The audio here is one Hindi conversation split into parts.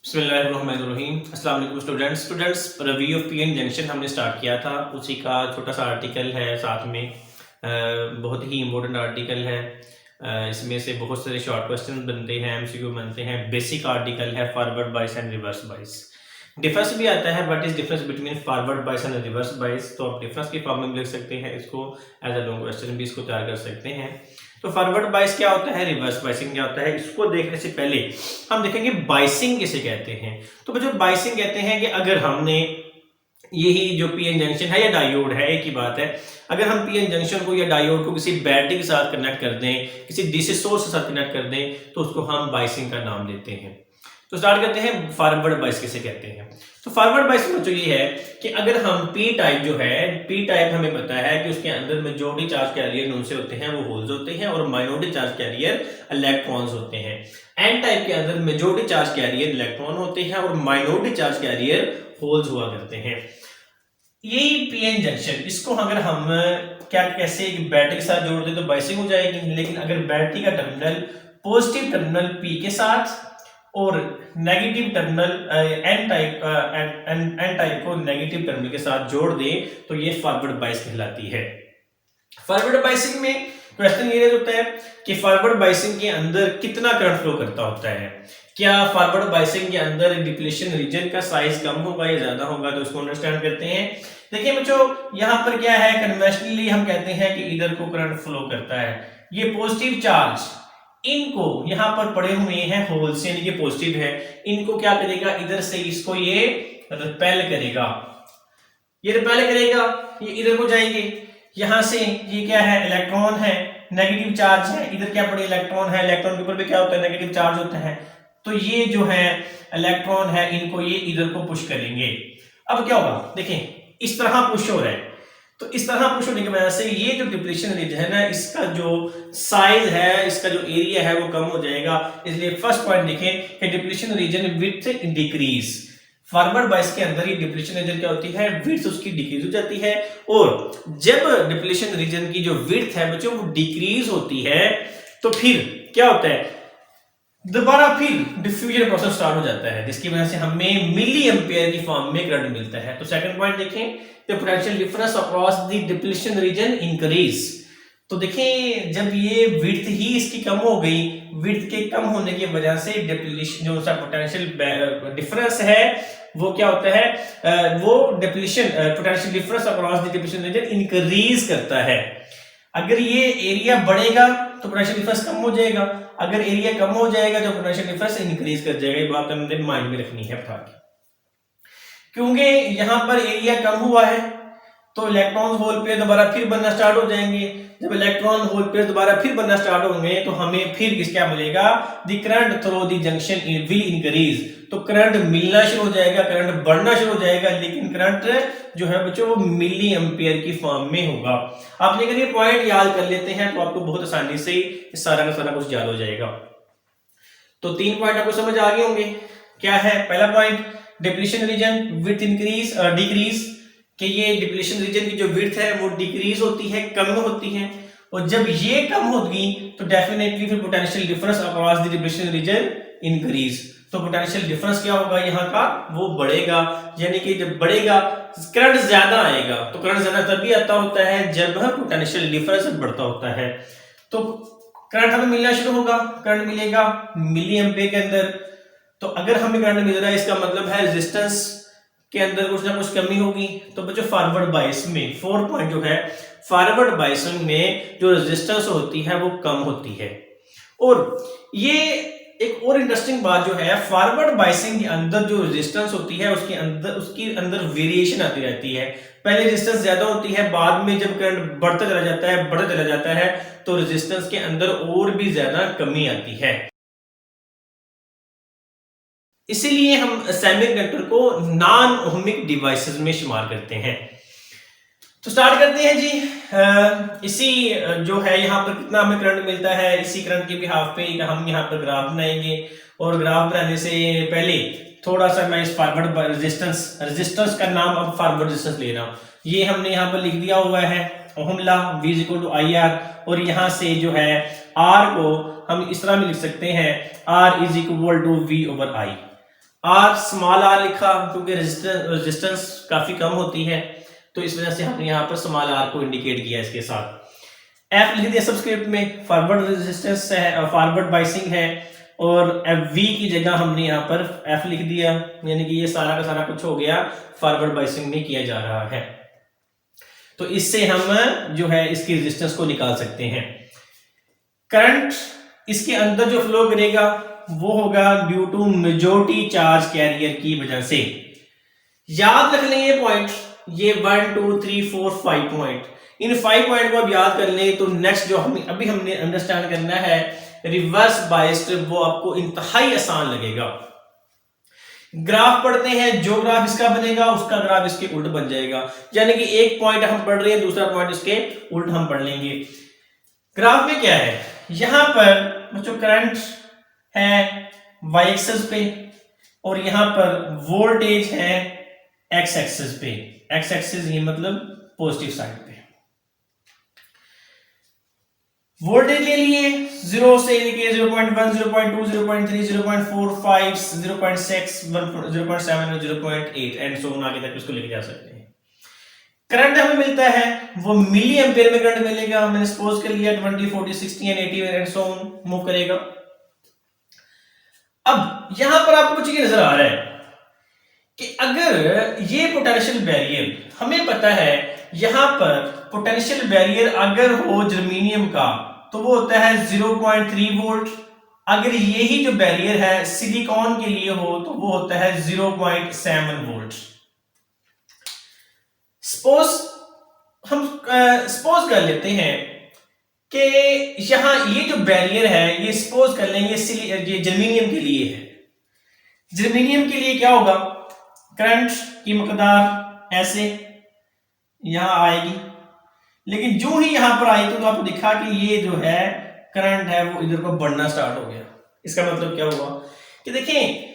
बिस्मिल्लाहिर्रहमानिर्रहीम। अस्सलाम वालेकुम students review of PN junction हमने स्टार्ट किया था, उसी का छोटा सा आर्टिकल है साथ में। बहुत ही इम्पोर्टेंट आर्टिकल है। इसमें से बहुत सारे शॉर्ट क्वेश्चन बनते हैं, एमसीक्यू बनते हैं। बेसिक आर्टिकल है फॉरवर्ड बाइस एंड रिवर्स बाइस। डिफरेंस भी आता है, what is difference between forward बाइस एंड रिवर्स बाइस, तो आप डिफरेंस के फॉर्म में लिख सकते हैं इसको। एज अ लॉन्ग क्वेश्चन भी इसको तैयार कर सकते हैं। तो फॉरवर्ड बाइस क्या होता है, रिवर्स बाइसिंग क्या होता है, इसको देखने से पहले हम देखेंगे बाइसिंग किसे कहते हैं। तो बच्चों बाइसिंग कहते हैं कि अगर हमने यही जो पीएन जंक्शन है या डायोड है, एक ही बात है। अगर हम पीएन जंक्शन को या डायोड को किसी बैटरी के साथ कनेक्ट कर दें, किसी डीसी सोर्स के साथ कनेक्ट कर दें, तो उसको हम बाइसिंग का नाम देते हैं। तो स्टार्ट करते हैं फॉरवर्ड बाइस किसे कहते हैं। तो फॉरवर्ड बाइस में जो ये है कि अगर हम पी टाइप जो है, पी टाइप हमें पता है कि उसके अंदर मेजॉरिटी चार्ज कैरियर उनसे होते हैं, वो होल्स होते हैं, और माइनॉरिटी चार्ज कैरियर इलेक्ट्रॉन्स होते हैं। एन टाइप के अंदर मेजॉरिटी चार्ज कैरियर इलेक्ट्रॉन होते हैं और माइनॉरिटी चार्ज कैरियर होल्स हुआ करते हैं। यही पीएन जंक्शन, इसको अगर हम क्या कैसे एक बैटरी के साथ जोड़ दे तो बाइसिंग हो जाएगी। लेकिन अगर बैटरी का टर्मिनल पॉजिटिव टर्मिनल पी के साथ और नेगेटिव टर्मिनल एन टाइप को नेगेटिव टर्मिनल के साथ जोड़ दें तो ये फॉरवर्ड बाइस कहलाती है। फॉरवर्ड बाइसिंग में क्वेश्चन ये होता है कि फॉरवर्ड बाइसिंग के अंदर कितना करंट फ्लो करता होता है। क्या फॉरवर्ड बाइसिंग के अंदर डिप्लीशन रीजन का साइज कम होगा या ज्यादा होगा, तो उसको अंडरस्टैंड करते हैं। देखिए बच्चों, यहाँ पर क्या है, कन्वेंशनली हम कहते हैं कि इधर को करंट फ्लो करता है। ये पॉजिटिव चार्ज इनको यहाँ पर पड़े हुए हैं होल्स, यानी कि पॉजिटिव है, इनको क्या करेगा, इधर से इसको ये रिपेल करेगा, ये रिपेल करेगा, ये इधर को जाएंगे। यहां से ये क्या है, इलेक्ट्रॉन है, नेगेटिव चार्ज है, इधर क्या पड़े, इलेक्ट्रॉन है, इलेक्ट्रॉन के ऊपर भी क्या होता है, नेगेटिव चार्ज होता है। तो ये जो है इलेक्ट्रॉन है, इनको ये इधर को पुश करेंगे। अब क्या होगा, देखें इस तरह पुश हो रहा है, तो इस तरह पुश होने की वजह से ये जो डिप्लीशन रीजन है ना, इसका जो साइज है, इसका जो एरिया है वो कम हो जाएगा। इसलिए फर्स्ट पॉइंट देखें कि depletion region width decrease. Forward बाइस के अंदर ये डिप्लीशन रीजन क्या होती है, विड्थ उसकी डिक्रीज हो जाती है। और जब डिप्लीशन रीजन की जो विड्थ है बच्चों वो डिक्रीज होती है, तो फिर क्या होता है, दोबारा फिर डिफ्यूजन प्रोसेस स्टार्ट हो जाता है, जिसकी वजह से हमें मिली एम्पियर की फॉर्म में करंट मिलता है। तो सेकंड पॉइंट देखें, the potential difference across the depletion region increase. तो देखें जब ये विड्थ ही इसकी कम हो गई, विड्थ के कम होने की वजह से डिप्लीशन जो सा पोटेंशियल डिफरेंस है वो क्या होता है, वो depletion potential difference across the depletion region increase करता है। अगर ये एरिया बढ़ेगा तो पोटेंशियल डिफरेंस कम हो जाएगा, अगर एरिया कम हो जाएगा तो पोटेंशियल डिफरेंस इंक्रीज कर जाएगा। ये बात हमने माइंड में रखनी है बता के, क्योंकि यहां पर एरिया कम हुआ है तो इलेक्ट्रॉन होल पेयर दोबारा फिर बनना स्टार्ट हो जाएंगे। जब इलेक्ट्रॉन होल पेयर दोबारा फिर बनना स्टार्ट होंगे तो हमें फिर क्या मिलेगा, the current through the junction will increase. तो करंट मिलना शुरू हो जाएगा, करंट बढ़ना शुरू हो जाएगा, लेकिन करंट जो है बच्चों वो मिली एम्पियर की फॉर्म में होगा। आप लेकर ये पॉइंट याद कर लेते हैं तो आपको बहुत आसानी से सारा का सारा कुछ याद हो जाएगा। तो तीन पॉइंट आपको समझ आ गए होंगे। क्या है पहला point, depletion region width increase decrease, कि ये डिप्लीशन रीजन की जो विड्थ है वो डिक्रीज होती है, कम होती है। और जब ये कम होगी तो डेफिनेटली फिर potential difference across the depletion region increase. तो पोटेंशियल डिफरेंस क्या होगा यहाँ का, वो बढ़ेगा। यानी कि जब बढ़ेगा करंट ज्यादा आएगा, तो करंट ज्यादा तभी आता होता है जब पोटेंशियल डिफरेंस बढ़ता होता है। तो करंट हमें मिलना शुरू होगा, करंट मिलेगा मिली एम्पियर के अंदर। तो अगर हमें करंट मिल रहा है इसका मतलब है रेजिस्टेंस के अंदर कुछ ना कुछ कमी होगी। तो बच्चों फॉरवर्ड बाइस में 4 पॉइंट जो है, फॉरवर्ड बाइसिंग में जो रेजिस्टेंस होती है वो कम होती है। और ये एक और इंटरेस्टिंग बात जो है, फॉरवर्ड बाइसिंग के अंदर जो रेजिस्टेंस होती है उसके अंदर वेरिएशन आती रहती है। पहले रेजिस्टेंस ज्यादा होती है, बाद में जब करंट बढ़ता चला जाता है तो रेजिस्टेंस के अंदर और भी ज्यादा कमी आती है। इसीलिए हम सेमीकंडक्टर को नॉन ओहमिक डिवाइसेस में शुमार करते हैं। तो स्टार्ट करते हैं जी। इसी जो है यहाँ पर कितना हमें करंट मिलता है, इसी करंट के बिहाफ पे हम यहाँ पर ग्राफ बनाएंगे। और ग्राफ बनाने से पहले थोड़ा सा मैं इस फॉरवर्ड रेजिस्टेंस का नाम अब फॉरवर्ड रेजिस्टेंस ले रहा हूँ। ये हमने यहाँ पर लिख दिया हुआ है ओहम लॉ V = IR, और यहाँ से जो है R को हम इस तरह में लिख सकते हैं R = V/I। Are small are लिखा क्योंकि रेजिस्टेंस काफी कम होती है, तो इस वजह से हमने यहाँ पर स्मॉल आर को इंडिकेट किया इसके साथ। एफ लिख दिया सबस्क्रिप्ट में, फॉरवर्ड रेजिस्टेंस है, फॉरवर्ड बाइसिंग है, और वी की जगह हमने यहाँ पर एफ लिख दिया, यानी कि ये सारा का सारा कुछ हो गया फॉरवर्ड बाइसिंग में किया जा रहा है। तो इससे हम जो है इसकी रेजिस्टेंस को निकाल सकते हैं। करंट इसके अंदर जो फ्लो करेगा वो होगा due to majority charge carrier की वजह से। याद रख लें ये पॉइंट, ये 1 2 3 4 5 पॉइंट, इन 5 पॉइंट को अब याद कर लें तो नेक्स्ट जो हमने अंडरस्टैंड करना है रिवर्स बायस्ड, वो आपको इंतहाई आसान लगेगा। ग्राफ पढ़ते हैं, जो ग्राफ इसका बनेगा उसका ग्राफ इसके उल्ट बन जाएगा, यानी कि एक पॉइंट हम पढ़ रहे हैं, दूसरा पॉइंट इसके उल्ट हम पढ़ लेंगे। ग्राफ में क्या है, यहां पर बच्चों करंट है y एक्सिस पे और यहां पर वोल्टेज है x एक्सिस पे। x एक्सिस ये मतलब पॉजिटिव साइड पे। वोल्टेज ले लिए 0 से लेके 0.1 0.2 0.3 0.4 5 0.6 0.7 0.8 एंड सो ऑन आगे तक इसको लेके जा सकते हैं। करंट हमें मिलता है वो मिली एम्पेयर में करंट मिलेगा, मैंने सपोज कर लिया 20 40 60 and 80 and so on move करेगा। अब यहां पर आपको कुछ ये नजर आ रहा है कि अगर ये पोटेंशियल बैरियर, हमें पता है यहां पर पोटेंशियल बैरियर अगर हो जर्मेनियम का तो वो होता है 0.3 वोल्ट, अगर यही जो बैरियर है सिलिकॉन के लिए हो तो वो होता है 0.7 वोल्ट। सपोज कर लेते हैं कि यहां ये जो बैरियर है ये सपोज कर लें ये जर्मेनियम के लिए है। जर्मेनियम के लिए क्या होगा, करंट की मकदार ऐसे यहां आएगी, लेकिन जो ही यहां पर आई तो आपको दिखा कि ये जो है करंट है वो इधर को बढ़ना स्टार्ट हो गया। इसका मतलब क्या हुआ कि देखें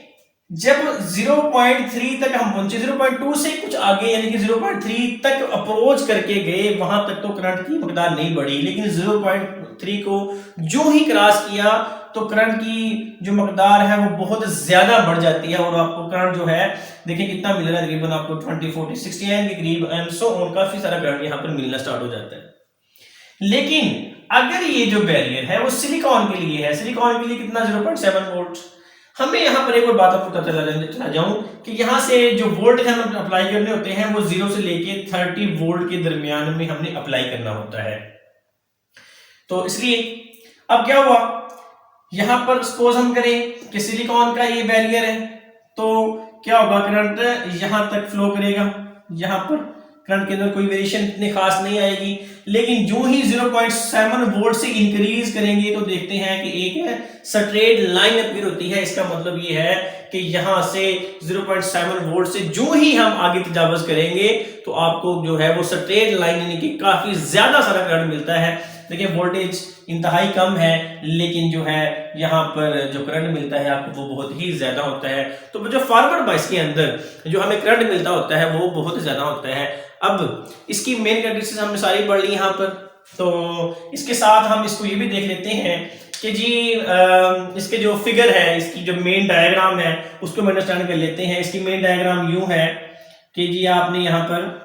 जब 0.3 तक हम पहुंचे, 0.2 से कुछ आगे यानी कि 0.3 तक अप्रोच करके गए, वहां तक तो करंट की मकदार नहीं बढ़ी, लेकिन 0.3 को जो ही क्रॉस किया तो करंट की जो मकदार है वो बहुत ज्यादा बढ़ जाती है और आपको करंट जो है देखिए कितना मिल रहा है, तकरीबन आपको 20 40 60 के करीब एंड सो ऑन काफी सारा करंट यहां पर मिलना स्टार्ट हो जाता है। लेकिन अगर ये जो बैरियर है वो सिलिकॉन के लिए है, सिलिकॉन के लिए कितना 0.7 वोल्ट। हमें यहां पर एक और बात आपको चला जाऊं कि यहां से जो वोल्टेज हमें अप्लाई करने होते हैं वो 0 से लेके 30 वोल्ट के दरमियान में हमने अप्लाई करना होता है। तो इसलिए अब क्या हुआ, यहां पर सपोज हम करें कि सिलिकॉन का ये बैरियर है तो क्या होगा, करंट यहां तक फ्लो करेगा, यहां पर करंट के अंदर कोई वेरिएशन इतनी खास नहीं आएगी, लेकिन जो ही 0.7 वोल्ट से इंक्रीज करेंगे तो देखते हैं कि एक स्ट्रेट लाइन अपीयर होती है। इसका मतलब ये है कि यहां से 0.7 वोल्ट से जो ही हम आगे तजावज करेंगे तो आपको जो है वो स्ट्रेट लाइन यानी कि काफी ज्यादा सारा करंट मिलता है। देखिए वोल्टेज इंतहाई कम है लेकिन जो है यहाँ पर जो करंट मिलता है आपको वो बहुत ही ज्यादा होता है। तो जो फॉरवर्ड बायस के अंदर जो हमें करंट मिलता होता है वो बहुत ज्यादा होता है। अब इसकी मेन कैरेक्टरिस्टिक्स हमने सारी पढ़ ली यहाँ पर, तो इसके साथ हम इसको ये भी देख लेते हैं कि जी इसके जो फिगर है, इसकी जो मेन डायग्राम है उसको हम अंडरस्टैंड कर लेते हैं। इसकी मेन डायग्राम यूं है कि जी आपने यहाँ पर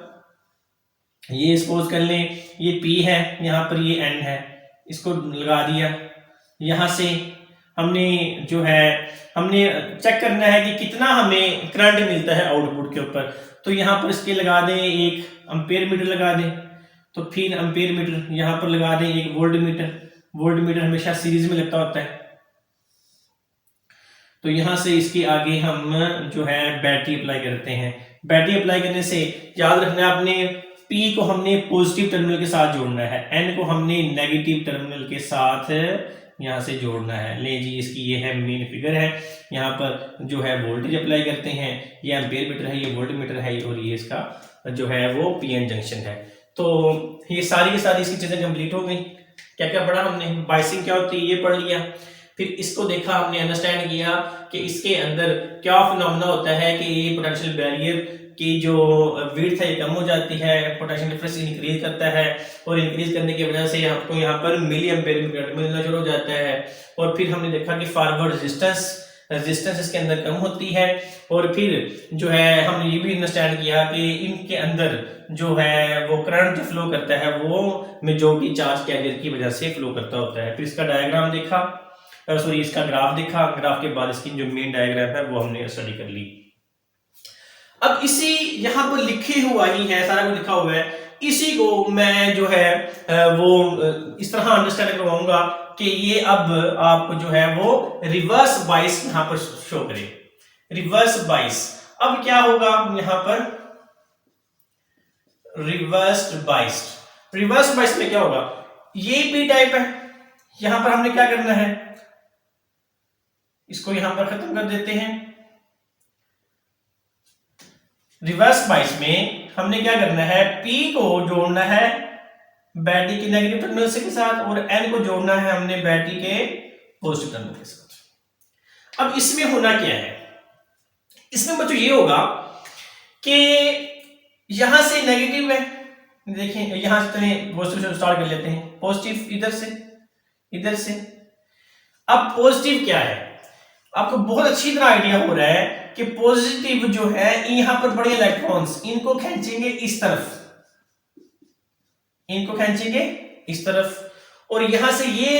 ये सपोज कर लें ये P है, यहाँ पर ये N है, इसको लगा दिया। यहाँ से हमने जो है हमने चेक करना है कि कितना हमें करंट मिलता है आउटपुट के ऊपर, तो यहाँ पर इसके लगा दें एक एम्पेयर मीटर लगा दें, तो फिर एम्पेयर मीटर यहाँ पर लगा दें एक वोल्ट मीटर। वोल्ट मीटर हमेशा सीरीज में लगता होता है, तो यहाँ से इसके आगे हम जो है बैटरी अप्लाई करते हैं। बैटरी अप्लाई करने से याद रखना है आपने P को हमने पॉजिटिव टर्मिनल के साथ जोड़ना है, N को हमने नेगेटिव टर्मिनल के साथ यहाँ से जोड़ना है। ले जी इसकी ये है मेन फिगर है, यहाँ पर जो है वोल्टेज अप्लाई करते हैं, ये एम्पेयर मीटर है, ये वोल्ट मीटर है और ये इसका जो है वो PN जंक्शन है। तो ये सारी की सारी इसकी चीजें कंप्लीट हो गई। क्या क्या पढ़ा हमने, बाइसिंग क्या होती है ये पढ़ लिया, फिर इसको देखा हमने, अंडरस्टैंड किया कि इसके अंदर क्या फिनोमेना होता है कि ये पोटेंशियल बैरियर की जो विड्थ है ये कम हो जाती है, पोटेंशियल डिफरेंस इंक्रीज करता है और इंक्रीज करने की वजह से आपको यहाँ पर मिली एम्पेयर में करंट मिलना शुरू हो जाता है। और फिर हमने देखा कि फॉरवर्ड रेजिस्टेंस रेजिस्टेंस इसके अंदर कम होती है। और फिर जो है हमने ये भी अंडरस्टैंड किया कि इनके अंदर जो है वो करंट जो फ्लो करता है वो मेजॉरिटी चार्ज कैरियर की वजह से फ्लो करता होता है। फिर इसका डायग्राम देखा, सॉरी इसका ग्राफ देखा, ग्राफ के बाद इसकी जो मेन डायग्राम है वो हमने स्टडी कर ली। अब इसी यहाँ पर लिखे हुआ ही है, सारा कुछ लिखा हुआ है, इसी को मैं जो है वो इस तरह अंडरस्टैंड करवाऊंगा कि ये अब आपको जो है वो रिवर्स बाइस यहाँ पर शो करे। रिवर्स बाइस अब क्या होगा यहाँ पर, रिवर्स बाइस, रिवर्स बाइस में क्या होगा, ये पी टाइप है, यहां पर हमने क्या करना है, इसको यहां पर खत्म कर देते हैं। रिवर्स बाइस में हमने क्या करना है, P को जोड़ना है बैटरी के नेगेटिव टर्मिनल के साथ और N को जोड़ना है हमने बैटरी के पॉजिटिव टर्मिनल के साथ। अब इसमें होना क्या है, इसमें बच्चों ये होगा कि यहां से नेगेटिव है, देखें यहां से पॉजिटिव स्टार्ट कर लेते हैं, पॉजिटिव इधर से इधर से। अब पॉजिटिव क्या है, आपको बहुत अच्छी तरह आइडिया हो रहा है कि पॉजिटिव जो है यहां पर बड़े इलेक्ट्रॉन्स इनको खींचेंगे इस तरफ, इनको खींचेंगे इस तरफ, और यहां से ये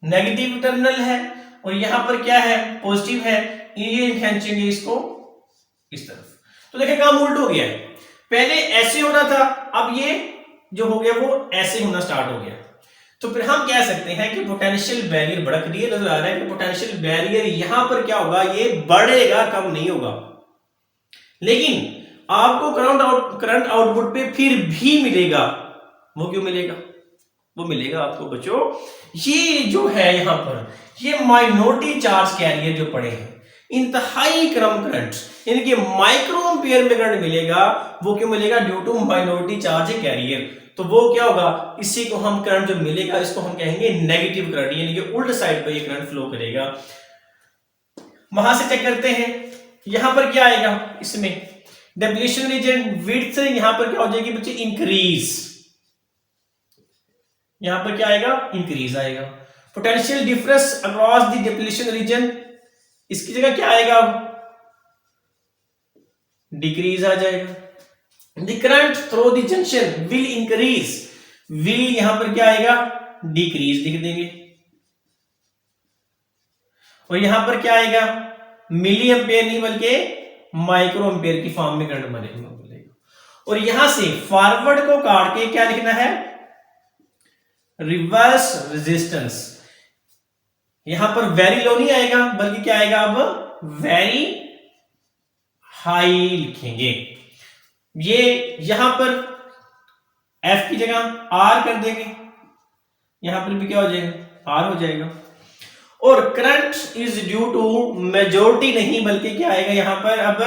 नेगेटिव टर्मिनल है और यहां पर क्या है पॉजिटिव है, ये खींचेंगे इसको इस तरफ। तो देखिए काम उल्ट हो गया है, पहले ऐसे हो रहा था, अब ये जो हो गया वो ऐसे होना स्टार्ट हो गया। तो फिर हम कह सकते हैं कि पोटेंशियल बैरियर बड़ा क्लियर नजर आ रहा है कि पोटेंशियल बैरियर यहां पर क्या होगा, ये बढ़ेगा, कम नहीं होगा। लेकिन आपको करंट आउटपुट पे फिर भी मिलेगा, वो क्यों मिलेगा, वो मिलेगा आपको बच्चों, ये जो है यहां पर ये माइनॉरिटी चार्ज कैरियर जो पड़े हैं, इंतहाई कम करंट यानी कि माइक्रो एम्पियर में करंट मिलेगा, वो क्यों मिलेगा, due to minority charge carrier. तो वो क्या होगा, इसी को हम करंट जो मिलेगा इसको हम कहेंगे नेगेटिव करंट, यानी कि उल्ट साइड पर ये करंट फ्लो करेगा। वहां से चेक करते हैं, यहां पर क्या आएगा, इसमें डिप्लीशन रीजन विड्थ यहां पर क्या हो जाएगी बच्चे, इंक्रीज, यहां पर क्या आएगा, इंक्रीज आएगा। Potential difference across the depletion region, इसकी जगह क्या आएगा, डिक्रीज आ जाएगा। The current through the junction will increase, will यहां पर क्या आएगा, डिक्रीज लिख देंगे, और यहां पर क्या आएगा, मिली एम्पेयर नहीं बल्कि माइक्रो एम्पेयर की फॉर्म में करंट मिलेगा। और यहां से फॉरवर्ड को काट के क्या लिखना है, रिवर्स रेजिस्टेंस, यहां पर वेरी लो नहीं आएगा बल्कि क्या आएगा, अब वेरी हाई लिखेंगे। ये यहां पर F की जगह R कर देंगे, यहां पर भी क्या हो जाएगा, R हो जाएगा। और current is due to majority नहीं बल्कि क्या आएगा यहां पर, अब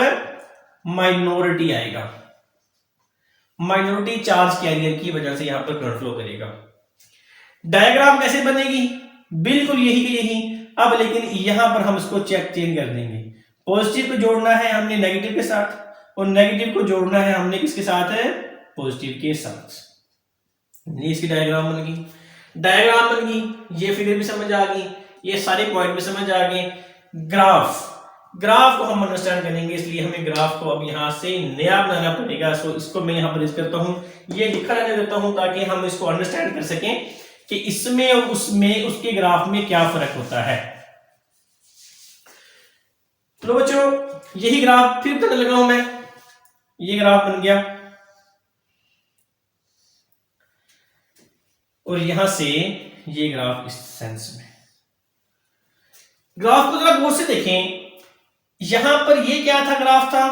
माइनॉरिटी आएगा, माइनॉरिटी चार्ज कैरियर की वजह से यहां पर करंट फ्लो करेगा। डायग्राम कैसे बनेगी, बिल्कुल यही की यही, अब लेकिन यहां पर हम इसको चेंज कर देंगे, पॉजिटिव को जोड़ना है हमने नेगेटिव के साथ और नेगेटिव को जोड़ना है हमने किसके साथ है, पॉजिटिव के साथ। ये इसकी डायग्राम बन गई, डायग्राम बन गई, ये फिगर भी समझ आ गई, ये सारे पॉइंट भी समझ आ गए। ग्राफ को हम अंडरस्टैंड करेंगे, इसलिए हमें ग्राफ को अब यहां से नया बनाना पड़ेगा। सो इसको मैं यहां पर यूज करता हूं, ये लिखा रहने देता हूं ताकि हम इसको अंडरस्टैंड कर सकें कि इसमें और उसमें उसके ग्राफ में क्या फर्क होता है। तो बच्चों यही ग्राफ फिर तक लगाऊं मैं, ये ग्राफ बन गया और यहां से ये ग्राफ इस सेंस में, ग्राफ को जरा गौर से देखें, यहां पर ये क्या था, ग्राफ था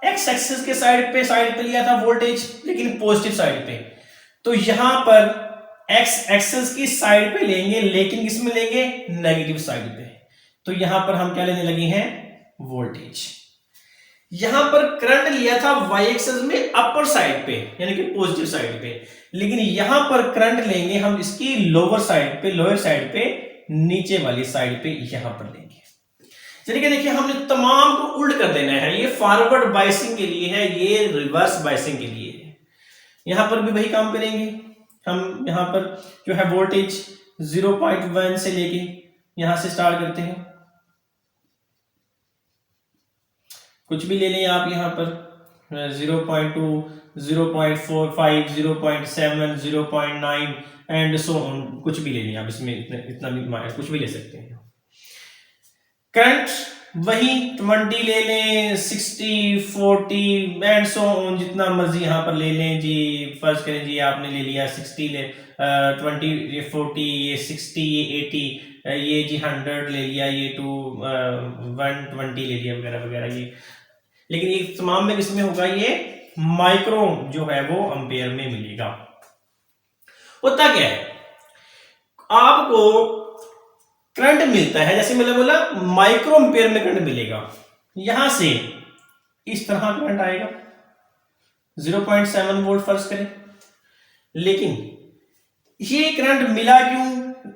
एक्स एक्सिस के साइड पे लिया था वोल्टेज, लेकिन पॉजिटिव साइड पे। तो यहां पर एक्स एक्सिस की साइड पे लेंगे लेकिन किसमें लेंगे, नेगेटिव साइड पे। तो यहां पर हम क्या लेने लगे हैं, वोल्टेज। यहां पर करंट लिया था वाई एक्सिस में अपर साइड पे यानी कि पॉजिटिव साइड पे, लेकिन यहां पर करंट लेंगे हम इसकी लोअर साइड पे नीचे वाली साइड पे यहां पर लेंगे। यानी कि देखिए हमने तमाम को उल्ट कर देना है, ये फॉरवर्ड बाइसिंग के लिए है, ये रिवर्स बाइसिंग के लिए है। यहां पर भी वही काम करेंगे हम, यहां पर जो है वोल्टेज 0.1 से लेके यहां से स्टार्ट करते हैं कुछ भी ले लें आप यहाँ पर 0.2, 0.45, 0.7, 0.9 एंड सो ऑन, कुछ भी ले लें आप, इसमें इतना भी कुछ भी ले सकते हैं। करंट वही 20 ले लें, 60, 40 एंड सो ऑन, जितना मर्जी यहाँ पर ले लें जी। फर्ज करें जी आपने ले लिया 60 ले 20, ये 40, ये 60, ये 80, ये जी 100 ले लिया, ये 120 ले लिया वगैरह वगैरह ये। लेकिन ये तमाम में किसमें होगा, ये माइक्रो जो है वो एम्पेयर में मिलेगा। होता क्या है, आपको करंट मिलता है, जैसे मैंने बोला माइक्रो एम्पेयर में करंट मिलेगा। यहां से इस तरह करंट आएगा 0.7 वोल्ट फर्ज करें, लेकिन ये करंट मिला क्यों,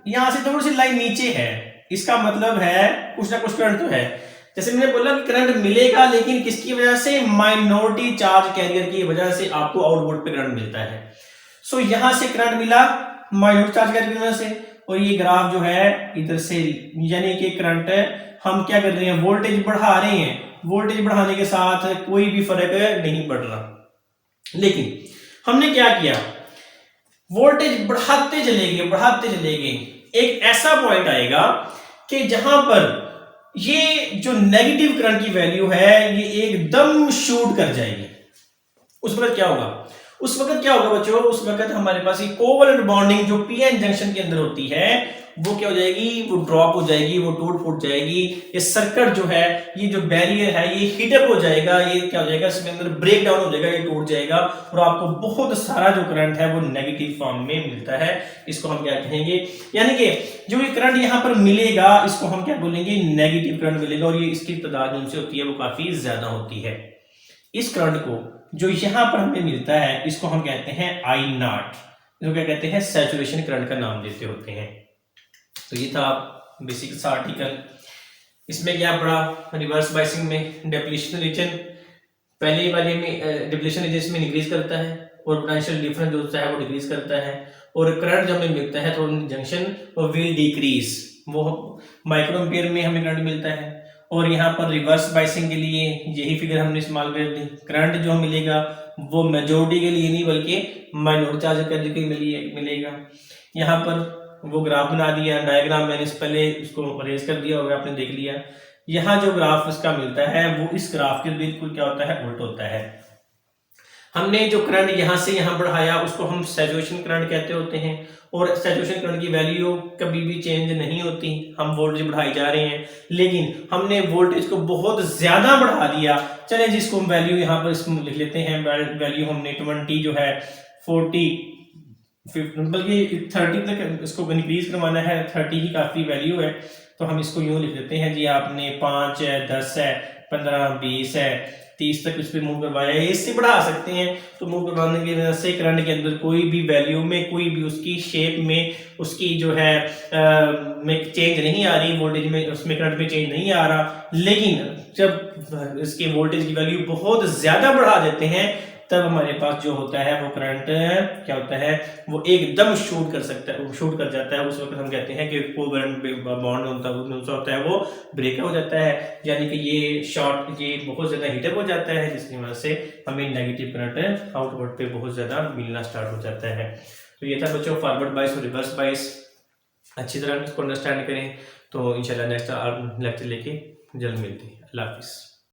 यहां से थोड़ी सी लाइन नीचे है, इसका मतलब है कुछ ना कुछ करंट तो है। जैसे मैंने बोला कि करंट मिलेगा, लेकिन किसकी वजह से, माइनॉरिटी चार्ज कैरियर की वजह से आपको आउटपुट पे करंट मिलता है। सो यहां से करंट मिला माइनॉरिटी चार्ज कैरियर की वजह से, और ये ग्राफ जो है इधर से, यानी कि करंट हम क्या कर रहे हैं, वोल्टेज बढ़ा रहे हैं, वोल्टेज बढ़ाने के साथ कोई भी फर्क नहीं पड़ रहा। लेकिन हमने क्या किया, वोल्टेज बढ़ाते चले गए, बढ़ाते चले गए, एक ऐसा पॉइंट आएगा कि जहां पर ये जो नेगेटिव करंट की वैल्यू है ये एकदम शूट कर जाएगी। उस वक्त क्या होगा, उस वक्त क्या होगा बच्चों, उस वक्त हमारे पास ये कोवलेंट बॉन्डिंग जो पीएन जंक्शन के अंदर होती है वो क्या हो जाएगी, वो ड्रॉप हो जाएगी, वो टूट फूट जाएगी। ये सर्किट जो है, ये जो बैरियर है ये हीटअप हो जाएगा, ये क्या हो जाएगा, इसमें अंदर ब्रेक डाउन हो जाएगा, ये टूट जाएगा, और आपको बहुत सारा जो करंट है वो नेगेटिव फॉर्म में मिलता है। इसको हम क्या कहेंगे, यानी कि जो ये करंट यहां पर मिलेगा इसको हम क्या बोलेंगे, नेगेटिव करंट मिलेगा, और ये इसकी तादाद उनसे होती है वो काफी ज्यादा होती है। इस करंट को जो यहां पर हमें मिलता है इसको हम कहते हैं आई नॉट, इसको क्या कहते हैं, सैचुरेशन करंट का नाम देते होते हैं। तो ये था बेसिक सा आर्टिकल। इसमें क्या पढ़ा, रिवर्स बायसिंग में डिप्लीशन रीजन पहले वाले में डिप्लीशन रीजन में इंक्रीज करता है, और पोटेंशियल डिफरेंस जो होता है वो डिक्रीज करता है, और करंट जब हमें मिलता है तो जंक्शन और विल डिक्रीज, वो माइक्रो एम्पियर में हमें करंट मिलता है। और यहाँ पर रिवर्स बायसिंग के लिए यही फिगर हमने इस्तेमाल कर दी, करंट जो मिलेगा वो मेजॉरिटी के लिए नहीं बल्कि माइनॉरिटी चार्ज के लिए मिलेगा। यहाँ पर वो ग्राफ बना दिया, डायग्राम मैंने इस पहले उसको अरेंज कर दिया होगा, आपने देख लिया। यहाँ जो ग्राफ इसका मिलता है वो इस ग्राफ के बिल्कुल क्या होता है, उल्ट होता है। हमने जो करंट यहाँ से यहाँ बढ़ाया उसको हम सैचुरेशन करंट कहते होते हैं, और सैचुरेशन करंट की वैल्यू कभी भी चेंज नहीं होती, हम वोल्टेज बढ़ाई जा रहे हैं, लेकिन हमने वोल्टेज को बहुत ज्यादा बढ़ा दिया। चलें जिसको हम वैल्यू यहाँ पर इसको लिख लेते हैं, वैल्यू हमने 20 जो है 40 बल्कि 30 तक इसको इंक्रीज करवाना है, 30 ही काफी वैल्यू है, तो हम इसको यूं लिख देते हैं जी, आपने 5 है, 10 है, 15, 20 है, 30 तक इस पर मूव करवाया है, इससे बढ़ा सकते हैं। तो मूव करवाने की वजह से करंट के अंदर कोई भी वैल्यू में, कोई भी उसकी शेप में, उसकी जो है में चेंज नहीं आ रही, वोल्टेज में उसमें करंट में चेंज नहीं आ रहा। लेकिन जब इसके वोल्टेज की वैल्यू बहुत ज्यादा बढ़ा देते हैं तब हमारे पास जो होता है वो करंट क्या होता है, वो एकदम शूट कर सकता है, शूट कर जाता है। उस वक्त हम कहते हैं कि कोवेलेंट बॉन्ड होता है वो ब्रेक हो जाता है, यानी कि ये शॉर्ट, ये बहुत ज्यादा हीटअप हो जाता है, जिसकी वजह से हमें नेगेटिव करंट आउटपुट पे बहुत ज्यादा मिलना स्टार्ट हो जाता है। तो ये था बच्चों फॉरवर्ड बायस और रिवर्स बायस, अच्छी तरह इसको अंडरस्टैंड करें। तो इंशाल्लाह नेक्स्ट लेक्चर लेके जल्द मिलते हैं। अल्लाह हाफिज़।